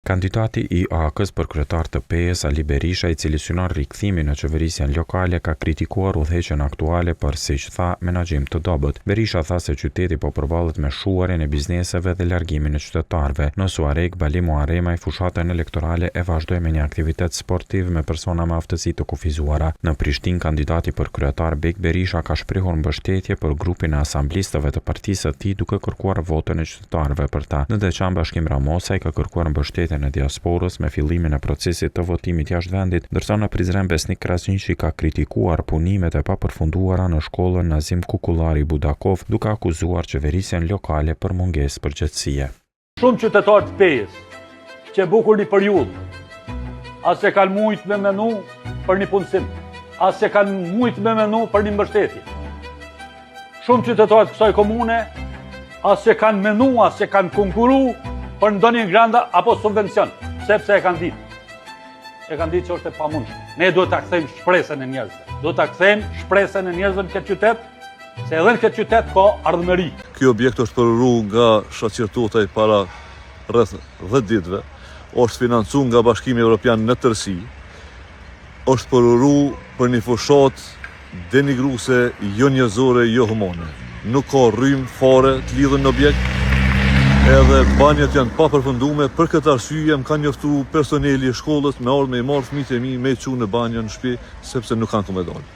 Kandidati i AK-s për kryetar të PE-s Ali Berisha, i cili synon rikthimin në qeverisjen lokale, ka kritikuar udhëheqjen aktuale për, siç tha, menaxhim të dobët. Berisha tha se qyteti po përballet me shuarjen e bizneseve dhe largimin e qytetarëve. Në Suareg, Bali Muharremaj, fushatën elektorale e vazhdoi me një aktivitet sportiv me persona me aftësi të kufizuara. Në Prishtinë, kandidati për kryetar Bek Berisha ka shprehur mbështetje për grupin e asamblistëve të partisë së tij, duke kërkuar votën e qytetarëve për ta. Në Deçan, Bashkim Ramosaj ka kërkuar mbështetje në diasporës me fillimin e procesit të votimit jashtë vendit, ndërsa në Prizren Besnik Krasniqi ka kritikuar punimet e papërfunduara në shkollën Nazim Kukullari Budakov, duke akuzuar qeverisjen lokale për mungesë përgjegjësie. Shumë qytetarë të PE-s që bukur një periudhë, as e kanë mujt me menu për një punësim, as e kanë mujt me menu për një mbështetje. Shumë qytetarë të kësaj komune as e kanë menu, as e kanë konkuru për ndonjë granda apo subvencion, sepse e kanë ditë. E kanë ditë që është e pamundshme. Ne duhet ta kthejmë shpresën e njerëzve. Duhet ta kthejmë shpresën e njerëzve në këtë qytet, se edhe në këtë qytet ka ardhmëri. Ky objekt është përru nga shoqërutaj para rreth 10 ditëve, është financuar nga Bashkimi Evropian në tërësi, është përru për një fushatë denigruese, jo njerëzore, jo humane. Nuk ka rrym fare të lidhur në objekt. Edhe banjat janë pa përfundume, për këtë arsye më kanë njoftuar personeli i shkollës me ardhmë i marrë fëmijët e mi me çu në banjën në shtëpi sepse nuk kanë ku me dalë.